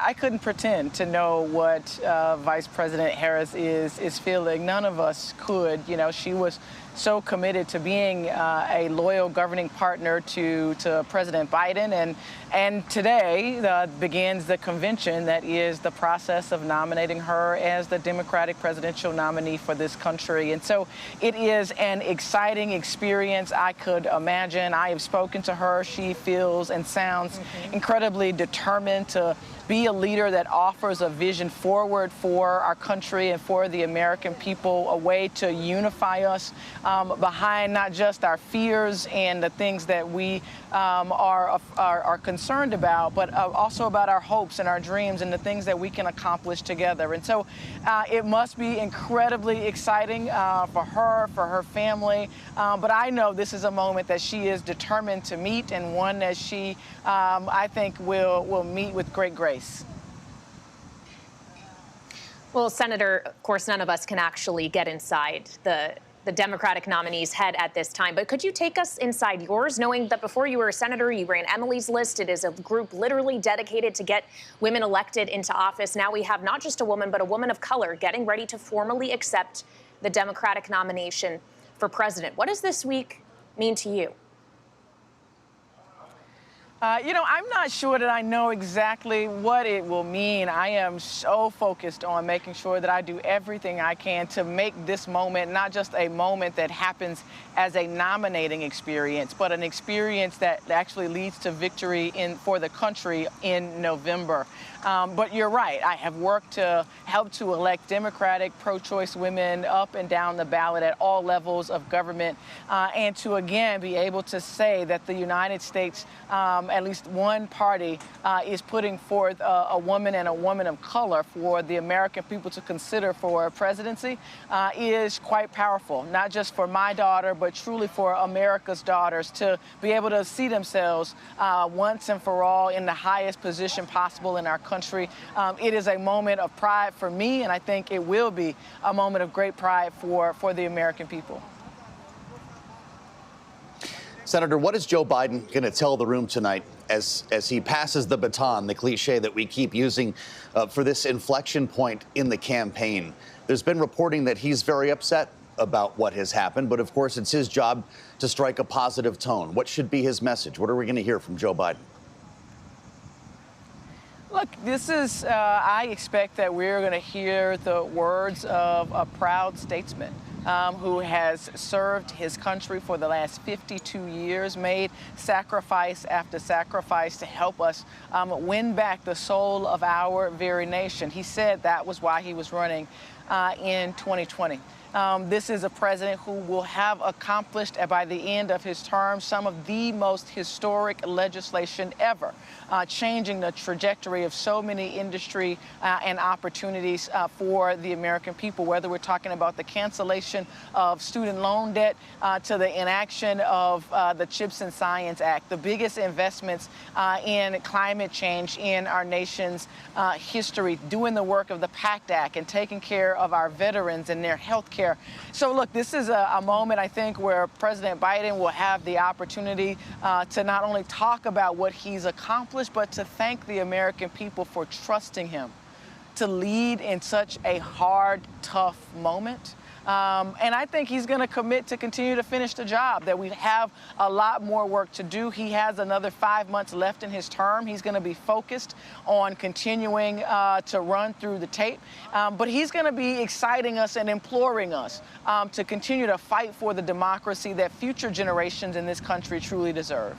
I couldn't pretend to know what Vice President Harris is feeling. None of us could. You know, she was so committed to being a loyal governing partner to President Biden. And today begins the convention that is the process of nominating her as the Democratic presidential nominee for this country. And so it is an exciting experience. I could imagine. I have spoken to her. She feels and sounds incredibly determined to be a leader that offers a vision forward for our country and for the American people, a way to unify us behind not just our fears and the things that we are concerned about, but also about our hopes and our dreams and the things that we can accomplish together. And so it must be incredibly exciting for her family. But I know this is a moment that she is determined to meet, and one that she, I think, will meet with great grace. Well, Senator, of course, none of us can actually get inside the Democratic nominee's head at this time. But could you take us inside yours, knowing that before you were a senator, you ran Emily's List? It is a group literally dedicated to get women elected into office. Now we have not just a woman, but a woman of color getting ready to formally accept the Democratic nomination for president. What does this week mean to you? You know, I'm not sure that I know exactly what it will mean. I am so focused on making sure that I do everything I can to make this moment not just a moment that happens as a nominating experience, but an experience that actually leads to victory for the country in November. But you're right. I have worked to help to elect Democratic pro-choice women up and down the ballot at all levels of government, and to, again, be able to say that the United States, at least one party, is putting forth a woman and a woman of color for the American people to consider for presidency is quite powerful, not just for my daughter, but truly for America's daughters to be able to see themselves once and for all in the highest position possible in our country. It is a moment of pride for me, and I think it will be a moment of great pride for the American people. Senator, what is Joe Biden going to tell the room tonight as he passes the baton, the cliche that we keep using for this inflection point in the campaign? There's been reporting that he's very upset about what has happened, but of course it's his job to strike a positive tone. What should be his message? What are we going to hear from Joe Biden? Look, this is, I expect that we're going to hear the words of a proud statesman who has served his country for the last 52 years, made sacrifice after sacrifice to help us win back the soul of our very nation. He said that was why he was running in 2020. This is a president who will have accomplished by the end of his term some of the most historic legislation ever, changing the trajectory of so many industry and opportunities for the American people, whether we're talking about the cancellation of student loan debt to the inaction of the CHIPS and Science Act, the biggest investments in climate change in our nation's history, doing the work of the PACT Act and taking care of our veterans and their health care. So, look, this is a moment, I think, where President Biden will have the opportunity to not only talk about what he's accomplished, but to thank the American people for trusting him to lead in such a hard, tough moment. And I think he's going to commit to continue to finish the job, that we have a lot more work to do. He has another 5 months left in his term. He's going to be focused on continuing to run through the tape. But he's going to be exciting us and imploring us to continue to fight for the democracy that future generations in this country truly deserve.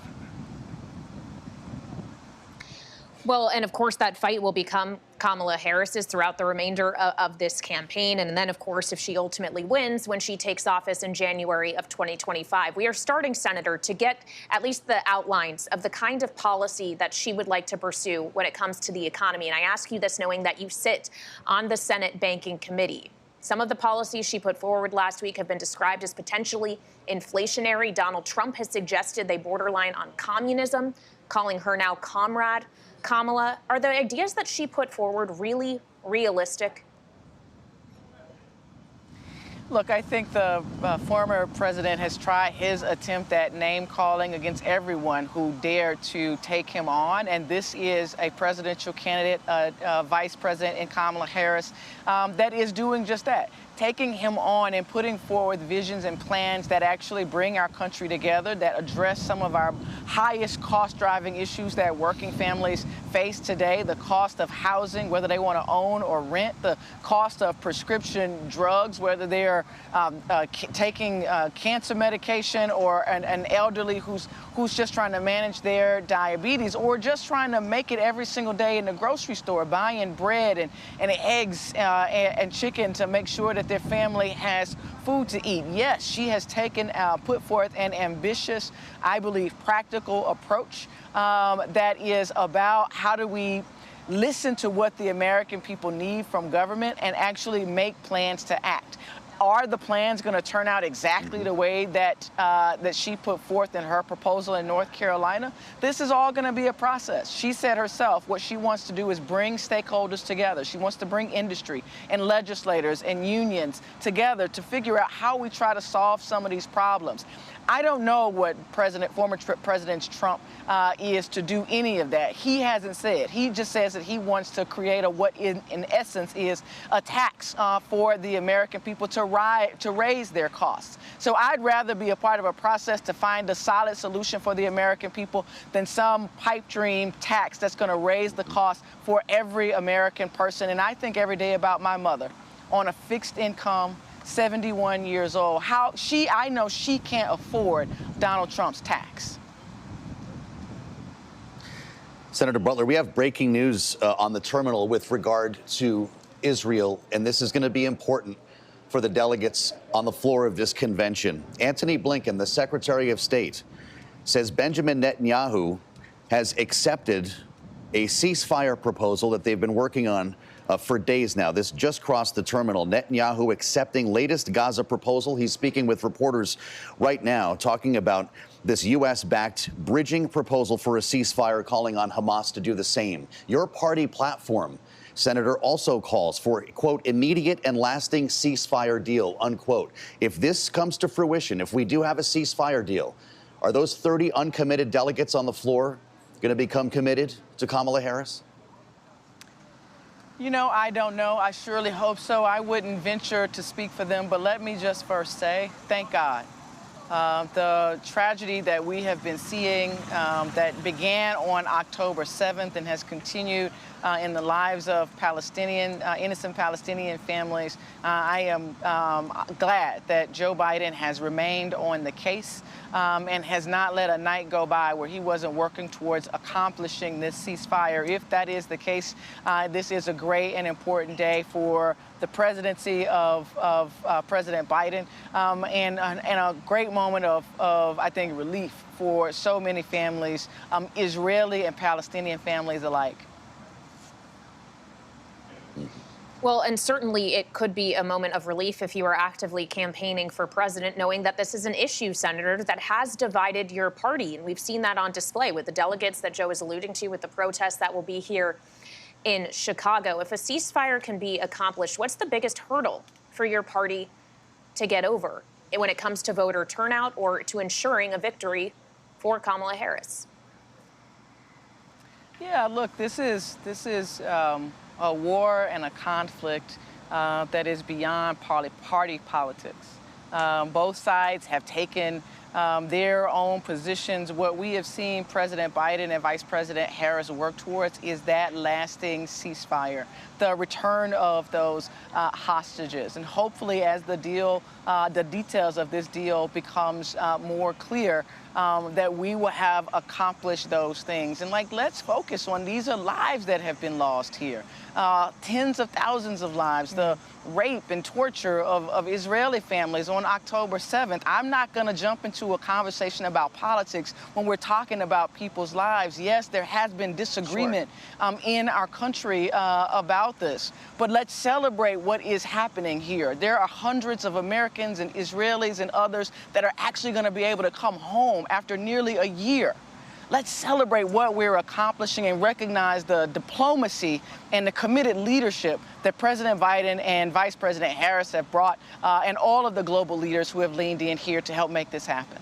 Well, and of course, that fight will become Kamala Harris's throughout the remainder of this campaign. And then, of course, if she ultimately wins when she takes office in January of 2025, we are starting, Senator, to get at least the outlines of the kind of policy that she would like to pursue when it comes to the economy. And I ask you this knowing that you sit on the Senate Banking Committee. Some of the policies she put forward last week have been described as potentially inflationary. Donald Trump has suggested they borderline on communism, calling her now comrade. Kamala, are the ideas that she put forward really realistic? Look, I think the former president has tried his attempt at name calling against everyone who dared to take him on. And this is a presidential candidate, vice president in Kamala Harris, that is doing just that. Taking him on and putting forward visions and plans that actually bring our country together, that address some of our highest cost-driving issues that working families face today, the cost of housing, whether they want to own or rent, the cost of prescription drugs, whether they're taking cancer medication, or an elderly who's just trying to manage their diabetes, or just trying to make it every single day in the grocery store, buying bread and eggs and chicken to make sure that their family has food to eat. Yes, she has put forth an ambitious, I believe, practical approach that is about how do we listen to what the American people need from government and actually make plans to act. Are the plans going to turn out exactly the way that she put forth in her proposal in North Carolina? This is all going to be a process. She said herself what she wants to do is bring stakeholders together. She wants to bring industry and legislators and unions together to figure out how we try to solve some of these problems. I don't know what former President Trump is to do any of that. He hasn't said. He just says that he wants to create what in essence is a tax for the American people to raise their costs. So I'd rather be a part of a process to find a solid solution for the American people than some pipe dream tax that's going to raise the cost for every American person. And I think every day about my mother on a fixed income, 71 years old. I know she can't afford Donald Trump's tax. Senator Butler, we have breaking news on the terminal with regard to Israel, and this is going to be important for the delegates on the floor of this convention. Antony Blinken, the Secretary of State, says Benjamin Netanyahu has accepted a ceasefire proposal that they've been working on for days now. This just crossed the terminal. Netanyahu accepting latest Gaza proposal. He's speaking with reporters right now, talking about this U.S.-backed bridging proposal for a ceasefire, calling on Hamas to do the same. Your party platform, Senator, also calls for, quote, immediate and lasting ceasefire deal, unquote. If this comes to fruition, if we do have a ceasefire deal, are those 30 uncommitted delegates on the floor going to become committed to Kamala Harris? You know, I don't know. I surely hope so. I wouldn't venture to speak for them, but let me just first say, thank God. The tragedy that we have been seeing that began on October 7th and has continued in the lives of innocent Palestinian families. I am glad that Joe Biden has remained on the case and has not let a night go by where he wasn't working towards accomplishing this ceasefire. If that is the case, this is a great and important day for the presidency of President Biden and a great moment of, I think, relief for so many families, Israeli and Palestinian families alike. Well, and certainly it could be a moment of relief if you are actively campaigning for president, knowing that this is an issue, Senator, that has divided your party. And we've seen that on display with the delegates that Joe is alluding to, with the protests that will be here in Chicago. If a ceasefire can be accomplished, what's the biggest hurdle for your party to get over when it comes to voter turnout or to ensuring a victory for Kamala Harris? Yeah, look, this is a war and a conflict that is beyond party politics. Both sides have taken their own positions. What we have seen President Biden and Vice President Harris work towards is that lasting ceasefire, the return of those hostages. And hopefully as the details of this deal becomes more clear, that we will have accomplished those things. And let's focus on these are lives that have been lost here. Tens of thousands of lives, the rape and torture of Israeli families on October 7th. I'm not going to jump into a conversation about politics when we're talking about people's lives. Yes, there has been disagreement in our country about this, but let's celebrate what is happening here. There are hundreds of Americans and Israelis and others that are actually going to be able to come home after nearly a year let's celebrate what we're accomplishing and recognize the diplomacy and the committed leadership that President Biden and Vice President Harris have brought, and all of the global leaders who have leaned in here to help make this happen.